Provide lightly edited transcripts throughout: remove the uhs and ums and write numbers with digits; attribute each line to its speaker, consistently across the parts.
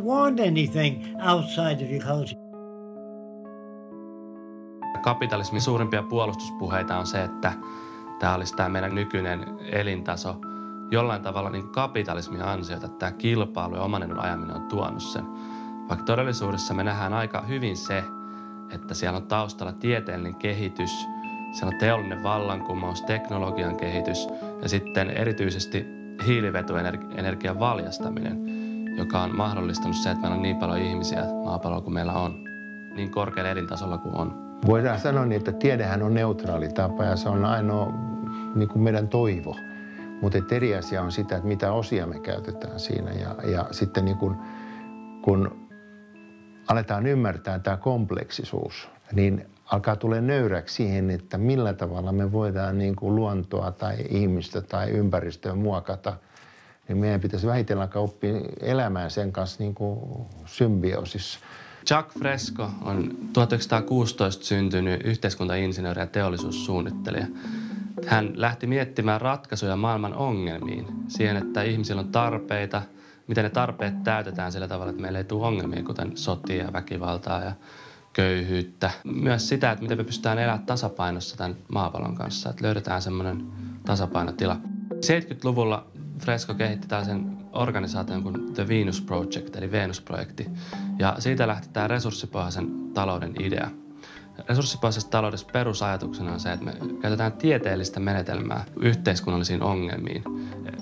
Speaker 1: Want anything outside of your culture.
Speaker 2: Kapitalismin suurimpia puolustuspuheita on se, että tämä olisi tämä meidän nykyinen elintaso jollain tavalla niin kapitalismin ansiota, että tämä kilpailu ja oman edun ajaminen on tuonut sen. Vaikka todellisuudessa me nähdään aika hyvin se, että siellä on taustalla tieteellinen kehitys, siellä on teollinen vallankumous, teknologian kehitys ja sitten erityisesti hiilivetuenergian valjastaminen, joka on mahdollistanut se, että meillä on niin paljon ihmisiä maapallolla kuin meillä on, niin korkealla elintasolla kuin on.
Speaker 3: Voidaan sanoa niin, että tiedehän on neutraali tapa ja se on ainoa niin kuin meidän toivo. Mutta eri asia on sitä, että mitä osia me käytetään siinä. Ja sitten niin kun aletaan ymmärtää tämä kompleksisuus, niin alkaa tulla nöyräksi siihen, että millä tavalla me voidaan niin kuin luontoa tai ihmistä tai ympäristöä muokata. Niin meidän pitäisi vähitellen alkaa oppia elämään sen kanssa niin kuin symbioosissa.
Speaker 2: Jacques Fresco on 1916 syntynyt yhteiskuntainsinööri ja teollisuussuunnittelija. Hän lähti miettimään ratkaisuja maailman ongelmiin, siihen, että ihmisillä on tarpeita, miten ne tarpeet täytetään sillä tavalla, että meillä ei tule ongelmia, kuten sotia, väkivaltaa ja köyhyyttä. Myös sitä, että miten me pystytään elämään tasapainossa tämän maapallon kanssa, että löydetään semmoinen tasapainotila. 70-luvulla Fresco kehitti tällaisen organisaation kuin The Venus Project, eli Venus-projekti. Ja siitä lähti tämä resurssipohjaisen talouden idea. Resurssipohjaisessa taloudessa perusajatuksena on se, että me käytetään tieteellistä menetelmää yhteiskunnallisiin ongelmiin,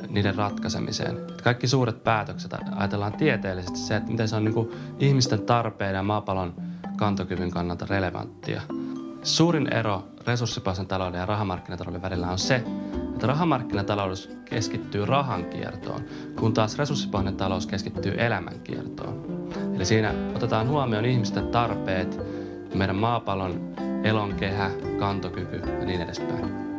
Speaker 2: niiden ratkaisemiseen. Kaikki suuret päätökset ajatellaan tieteellisesti se, että miten se on niin kuin ihmisten tarpeiden ja maapallon kantokyvyn kannalta relevanttia. Suurin ero resurssipohjaisen talouden ja rahamarkkinatalouden välillä on se, että rahamarkkinatalous keskittyy rahankiertoon, kun taas resurssipohjainen talous keskittyy elämänkiertoon. Eli siinä otetaan huomioon ihmisten tarpeet, meidän maapallon elonkehä, kantokyky ja niin edespäin.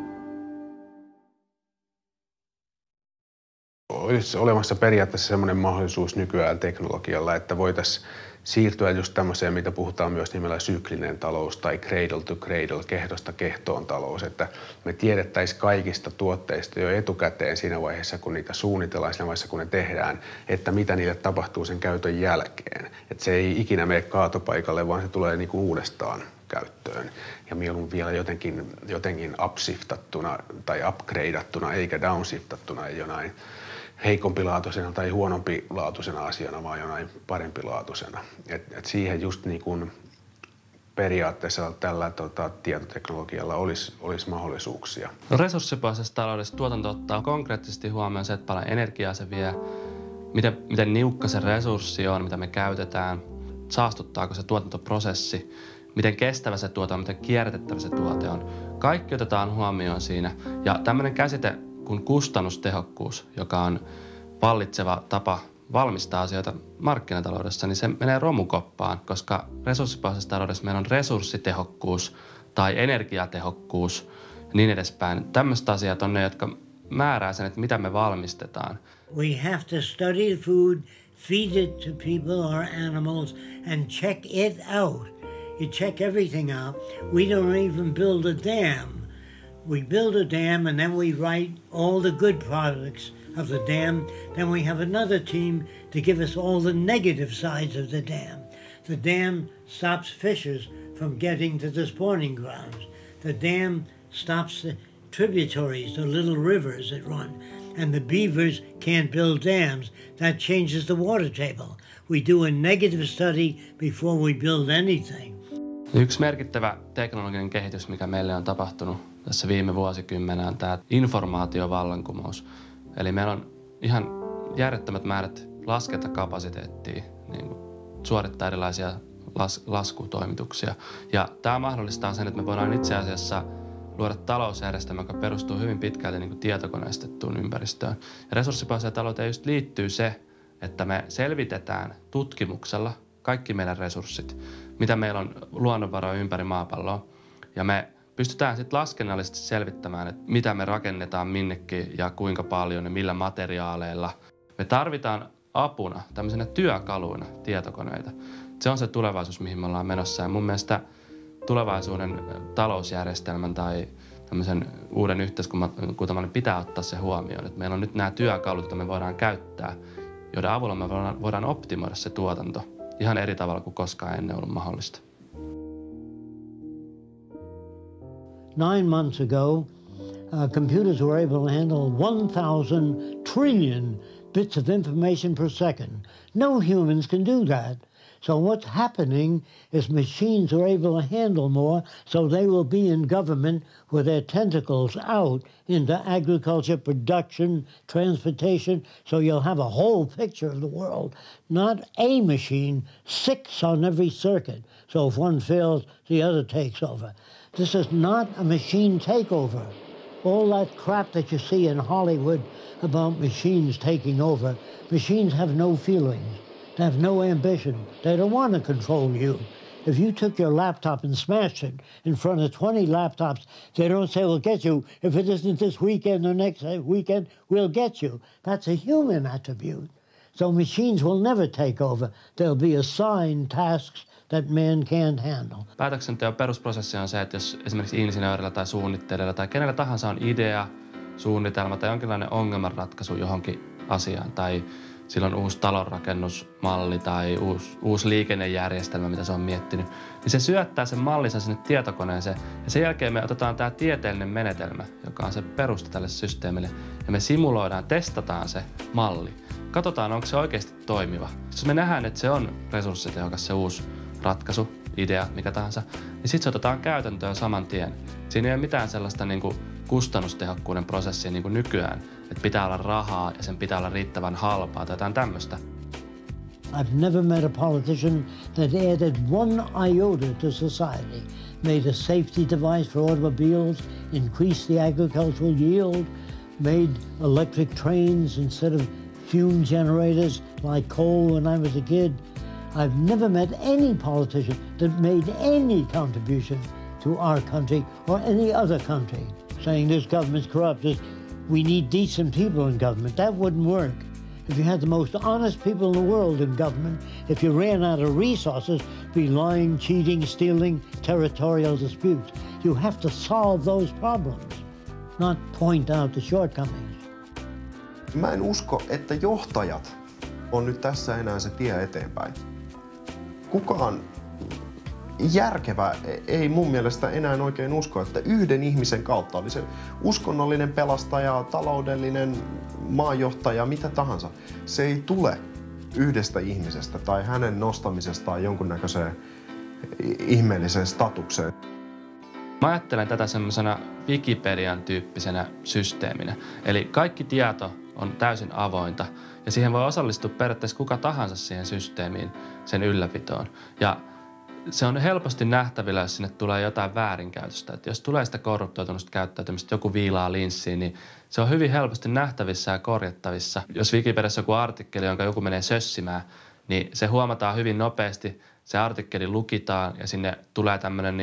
Speaker 4: Olisi olemassa periaatteessa sellainen mahdollisuus nykyään teknologialla, että voitaisiin siirtyä just tämmöiseen, mitä puhutaan myös nimellä syklinen talous tai cradle to cradle, kehdosta kehtoon talous, että me tiedettäisiin kaikista tuotteista jo etukäteen siinä vaiheessa, kun niitä suunnitellaan, siinä vaiheessa, kun ne tehdään, että mitä niille tapahtuu sen käytön jälkeen. Että se ei ikinä mene kaatopaikalle, vaan se tulee niinku uudestaan käyttöön. Ja mieluummin vielä jotenkin upshiftattuna tai upgradeattuna eikä downshiftattuna, ei jonain heikompilaatuisena tai huonompilaatuisena asiana, vaan jonain parempilaatuisena. Et siihen just niin kuin periaatteessa tällä tietoteknologialla olisi mahdollisuuksia.
Speaker 2: Resurssipohjaisessa taloudessa tuotanto ottaa konkreettisesti huomioon se, että paljon energiaa se vie, miten niukka se resurssi on, mitä me käytetään, saastuttaako se tuotantoprosessi, miten kestävä se tuote on, miten kierrätettävä se tuote on. Kaikki otetaan huomioon siinä. Ja tämmöinen käsite kuin kustannustehokkuus, joka on vallitseva tapa valmistaa asioita markkinataloudessa, niin se menee romukoppaan, koska resurssipohjaisessa taloudessa meillä on resurssitehokkuus tai energiatehokkuus ja niin edespäin. Tämmöiset asiat on ne, jotka määrää sen, että mitä me valmistetaan.
Speaker 1: We have to study the food, feed it to people or animals and check it out. You check everything out. We don't even build a dam. We build a dam and then we write all the good products of the dam. Then we have another team to give us all the negative sides of the dam. The dam stops fishers from getting to the spawning grounds. The dam stops the tributaries, the little rivers that run. And the beavers can't build dams. That changes the water table. We do a negative study before we build anything.
Speaker 2: Yksi merkittävä teknologinen kehitys, mikä meille on tapahtunut tässä viime vuosikymmenellä, on tämä informaatiovallankumous. Eli meillä on ihan järjettömät määrät laskentakapasiteettia, niin kuin suorittaa erilaisia laskutoimituksia. Ja tämä mahdollistaa sen, että me voidaan itse asiassa luoda talousjärjestelmä, joka perustuu hyvin pitkälti niin kuin tietokoneistettuun ympäristöön. Ja resurssipohjaiseen talouteen just liittyy se, että me selvitetään tutkimuksella kaikki meidän resurssit, mitä meillä on luonnonvaroja ympäri maapalloa. Ja me pystytään sitten laskennallisesti selvittämään, että mitä me rakennetaan minnekin ja kuinka paljon ja millä materiaaleilla. Me tarvitaan apuna, tämmöisenä työkaluina tietokoneita. Se on se tulevaisuus, mihin me ollaan menossa. Ja mun mielestä tulevaisuuden talousjärjestelmän tai tämmöisen uuden yhteiskuntamallin pitää ottaa se huomioon. Että meillä on nyt nämä työkalut, joita me voidaan käyttää joiden avulla me voidaan optimoida se tuotanto ihan eri tavalla kuin koskaan ennen ollut mahdollista.
Speaker 1: 9 months ago, computers were able to handle 1,000 trillion bits of information per second. No humans can do that. So what's happening is machines are able to handle more, so they will be in government with their tentacles out into agriculture, production, transportation, so you'll have a whole picture of the world. Not a machine, 6 on every circuit. So if one fails, the other takes over. This is not a machine takeover. All that crap that you see in Hollywood about machines taking over, machines have no feelings. They have no ambition. They don't want to control you. If you took your laptop and smashed it in front of 20 laptops, they don't say, we'll get you. If it isn't this weekend or next weekend, we'll get you. That's a human attribute. So machines will never take over. They'll be assigned tasks that man can't handle.
Speaker 2: Päätöksenteon perusprosessi on se, että jos esimerkiksi insinöörillä tai suunnittelijalla tai kenellä tahansa on idea, suunnitelma tai jonkinlainen ongelmanratkaisu johonkin asiaan tai silloin uusi talonrakennusmalli tai uusi liikennejärjestelmä, mitä se on miettinyt, niin se syöttää sen mallinsa sinne tietokoneeseen ja sen jälkeen me otetaan tämä tieteellinen menetelmä, joka on se perusta tälle systeemille ja me simuloidaan, testataan se malli. Katsotaan, onko se oikeasti toimiva. Jos me nähdään, että se on resurssitehokas se uusi ratkaisu, idea, mikä tahansa, niin sitten se otetaan käytäntöön saman tien. Siinä ei ole mitään sellaista kustannustehokkuuden prosessia niin kuin nykyään, että pitää olla rahaa ja sen pitää olla riittävän halpaa tai jotain tämmöistä.
Speaker 1: I've never met a politician that added 1 iota to society, made a safety device for automobiles, increased the agricultural yield, made electric trains instead of fume generators like coal when I was a kid. I've never met any politician that made any contribution to our country or any other country, saying this government's corrupt, we need decent people in government. That wouldn't work. If you had the most honest people in the world in government, if you ran out of resources, be lying, cheating, stealing, territorial disputes. You have to solve those problems, not point out the shortcomings.
Speaker 5: Mä en usko, että johtajat on nyt tässä enää se tie eteenpäin. Kukaan järkevä ei mun mielestä enää oikein usko, että yhden ihmisen kautta, oli se uskonnollinen pelastaja, taloudellinen maanjohtaja, mitä tahansa, se ei tule yhdestä ihmisestä tai hänen nostamisestaan jonkunnäköiseen ihmeelliseen statukseen.
Speaker 2: Mä ajattelen tätä semmoisena Wikipedian tyyppisenä systeeminä. Eli kaikki tieto on täysin avointa ja siihen voi osallistua periaatteessa kuka tahansa siihen systeemiin, sen ylläpitoon. Ja se on helposti nähtävillä, jos sinne tulee jotain väärinkäytöstä. Että jos tulee sitä korruptoitunutta käyttäytymistä, joku viilaa linssiin, niin se on hyvin helposti nähtävissä ja korjattavissa. Jos Wikipediassa joku artikkeli, jonka joku menee sössimään, niin se huomataan hyvin nopeasti. Se artikkeli lukitaan ja sinne tulee tämmöinen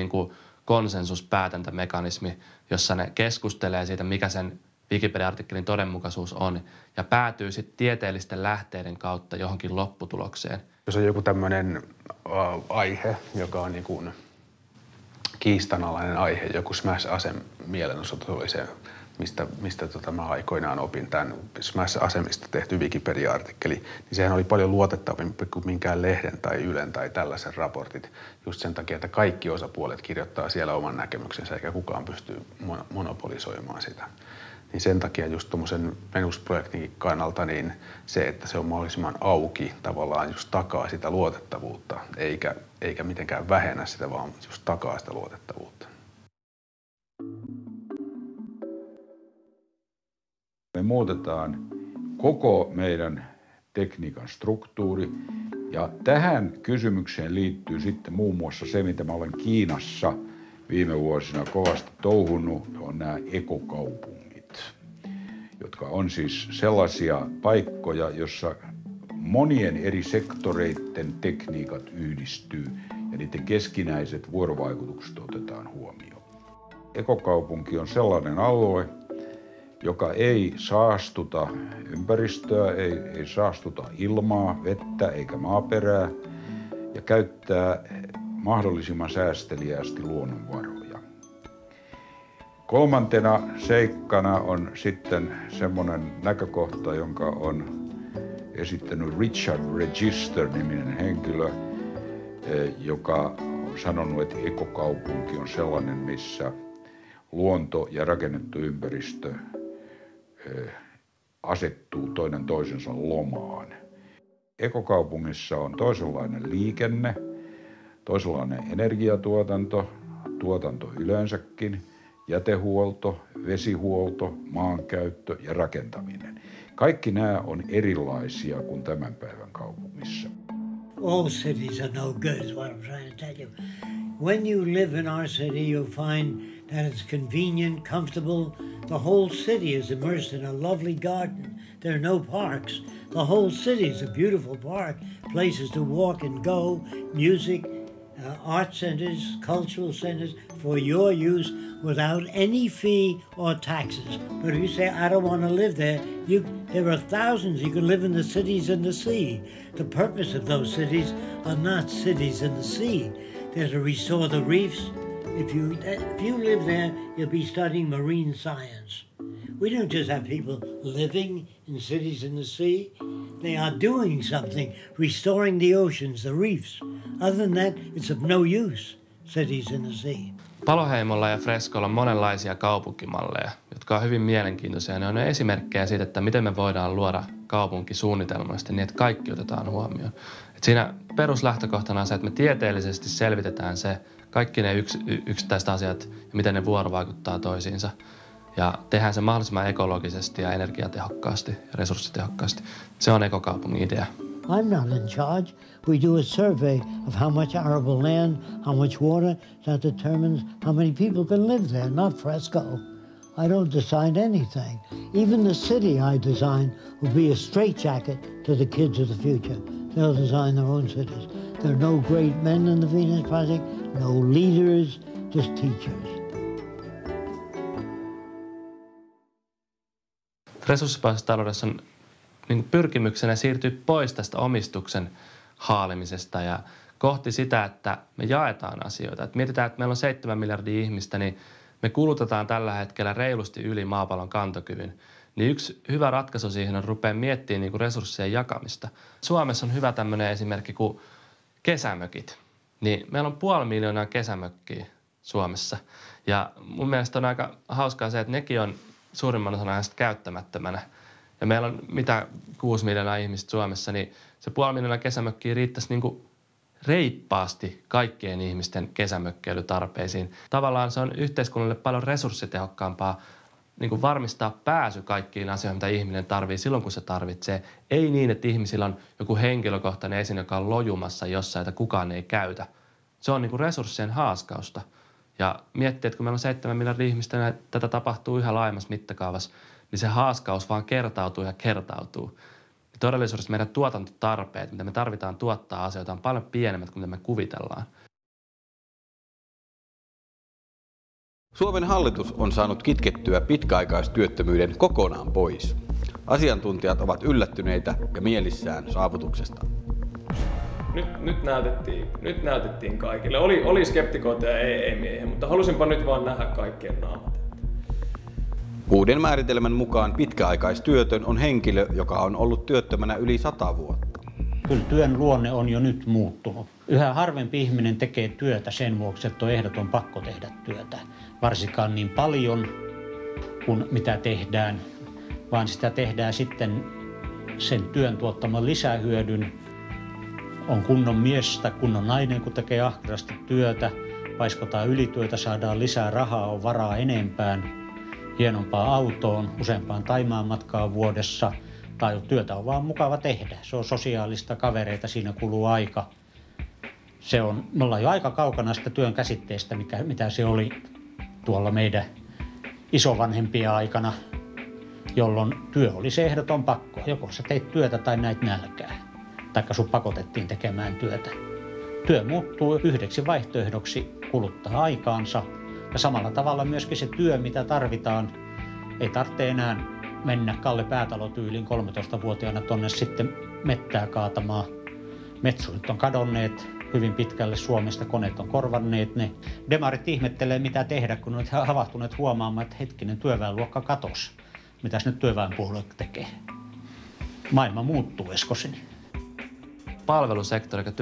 Speaker 2: konsensuspäätäntämekanismi, jossa ne keskustelee siitä, mikä sen Wikipedia-artikkelin todenmukaisuus on ja päätyy sitten tieteellisten lähteiden kautta johonkin lopputulokseen.
Speaker 4: Jos on joku tämmöinen aihe, joka on kiistanalainen aihe, joku Smash-ase-mielenosoitus oli se, mistä mä aikoinaan opin tämän Smash-asemista tehty Wikipedia-artikkeli, niin sehän oli paljon luotettavampi kuin minkään lehden tai Ylen tai tällaisen raportit. Just sen takia, että kaikki osapuolet kirjoittaa siellä oman näkemyksensä eikä kukaan pysty monopolisoimaan sitä. Niin sen takia just tuommoisen Venus-projektin kannalta niin se, että se on mahdollisimman auki, tavallaan just takaa sitä luotettavuutta, eikä mitenkään vähennä sitä, vaan just takaa sitä luotettavuutta.
Speaker 6: Me muutetaan koko meidän tekniikan struktuuri ja tähän kysymykseen liittyy sitten muun muassa se, mitä mä olen Kiinassa viime vuosina kovasti touhunut, on nämä ekokaupungit, jotka on siis sellaisia paikkoja, jossa monien eri sektoreiden tekniikat yhdistyy ja niiden keskinäiset vuorovaikutukset otetaan huomioon. Ekokaupunki on sellainen alue, joka ei saastuta ympäristöä, ei saastuta ilmaa, vettä eikä maaperää ja käyttää mahdollisimman säästeliäästi luonnonvaroja. Kolmantena seikkana on sitten semmoinen näkökohta, jonka on esittänyt Richard Register-niminen henkilö, joka on sanonut, että ekokaupunki on sellainen, missä luonto ja rakennettu ympäristö asettuu toinen toisensa lomaan. Ekokaupungissa on toisenlainen liikenne, toisenlainen energiatuotanto, tuotanto yleensäkin, jätehuolto, vesihuolto, maankäyttö ja rakentaminen. Kaikki nämä on erilaisia kuin tämän päivän kaupungissa.
Speaker 1: All cities are no good is what I'm trying to tell you. When you live in our city, you'll find that it's convenient, comfortable. The whole city is immersed in a lovely garden. There are no parks. The whole city is a beautiful park, places to walk and go, music, art centers, cultural centers for your use without any fee or taxes. But if you say, I don't want to live there, there are thousands. You can live in the cities in the sea. The purpose of those cities are not cities in the sea. They're to restore the reefs. If you live there, you'll be studying marine science. We don't just have people living in cities in the sea. They are doing something, restoring the oceans, the reefs. Other than that, it's of no use, cities in the sea.
Speaker 2: Paloheimolla ja Frescolla on monenlaisia kaupunkimalleja, jotka on hyvin mielenkiintoisia. Ne on esimerkkejä siitä, että miten me voidaan luoda kaupunki suunnitelmallisesti niin, että kaikki otetaan huomioon. Et siinä peruslähtökohtana on se, että me tieteellisesti selvitetään se, kaikki ne yksittäiset asiat ja miten ne vuorovaikuttaa toisiinsa. Ja tehdään se mahdollisimman ekologisesti ja energiatehokkaasti ja resurssitehokkaasti. Se on ekokaupungin idea.
Speaker 1: I'm not in charge. We do a survey of how much arable land, how much water, that determines how many people can live there, not Fresco. I don't decide anything. Even the city I design will be a straitjacket to the kids of the future. They'll design their own cities. There are no great men in the Venus Project, no leaders, just teachers.
Speaker 2: Resurssipohjaisessa taloudessa on niin pyrkimyksenä siirtyä pois tästä omistuksen haalimisesta ja kohti sitä, että me jaetaan asioita. Et mietitään, että meillä on 7 miljardia ihmistä, niin me kulutetaan tällä hetkellä reilusti yli maapallon kantokyvyn. Niin yksi hyvä ratkaisu siihen on rupea miettimään niin kuin resurssien jakamista. Suomessa on hyvä tämmöinen esimerkki kuin kesämökit. Niin meillä on 500 000 kesämökkiä Suomessa. Ja mun mielestä on aika hauskaa se, että nekin on suurimman osan ajasta käyttämättömänä. Ja meillä on 6 miljoonaa ihmistä Suomessa, niin se 500 000 kesämökkiä riittäisi niin kuin reippaasti kaikkien ihmisten kesämökkeilytarpeisiin. Tavallaan se on yhteiskunnalle paljon resurssitehokkaampaa niin kuin varmistaa pääsy kaikkiin asioihin, mitä ihminen tarvitsee silloin, kun se tarvitsee. Ei niin, että ihmisillä on joku henkilökohtainen esine, joka on lojumassa jossain, että kukaan ei käytä. Se on niin kuin resurssien haaskausta. Ja miettii, että kun meillä on 7 miljardia ihmistä ja tätä tapahtuu yhä laajemmassa mittakaavassa, niin se haaskaus vaan kertautuu ja kertautuu. Ja todellisuudessa meidän tuotantotarpeet, mitä me tarvitaan tuottaa asioita, on paljon pienemmät kuin mitä me kuvitellaan.
Speaker 7: Suomen hallitus on saanut kitkettyä pitkäaikaistyöttömyyden kokonaan pois. Asiantuntijat ovat yllättyneitä ja mielissään saavutuksesta.
Speaker 8: Nyt näytettiin kaikille. Oli skeptikoita ja ei-miehiä, mutta halusinpa nyt vaan nähdä kaikkien naamat.
Speaker 7: Uuden määritelmän mukaan pitkäaikaistyötön on henkilö, joka on ollut työttömänä yli 100 vuotta.
Speaker 9: Kyllä työn luonne on jo nyt muuttunut. Yhä harvempi ihminen tekee työtä sen vuoksi, että on ehdoton pakko tehdä työtä. Varsinkaan niin paljon kuin mitä tehdään, vaan sitä tehdään sitten sen työn tuottaman lisähyödyn. On kunnon mies tai kunnon nainen, kun tekee ahkerasti työtä, paiskotaan ylityötä, saadaan lisää rahaa, on varaa enempään, hienompaan autoon, useampaan Thaimaan matkaan vuodessa. Tai työtä on vaan mukava tehdä. Se on sosiaalista, kavereita, siinä kuluu aika. Me ollaan jo aika kaukana sitä työn käsitteestä, mitä se oli tuolla meidän isovanhempien aikana, jolloin työ oli se ehdoton pakko. Joko sä teit työtä tai näit nälkää, taikka sun pakotettiin tekemään työtä. Työ muuttuu yhdeksi vaihtoehdoksi kuluttaa aikaansa ja samalla tavalla myöskin se työ, mitä tarvitaan, ei tarvitse enää mennä Kalle Päätalo-tyyliin 13-vuotiaana tonne sitten mettää kaatamaan. Metsurit on kadonneet hyvin pitkälle Suomesta, koneet on korvanneet ne. Demarit ihmettelee mitä tehdä, kun olet havahtuneet huomaamaan, että hetkinen työväenluokka katosi. Mitäs nyt työväenpuolue tekee? Maailma muuttuu, Eskoseni.
Speaker 2: Palvelusektori, joka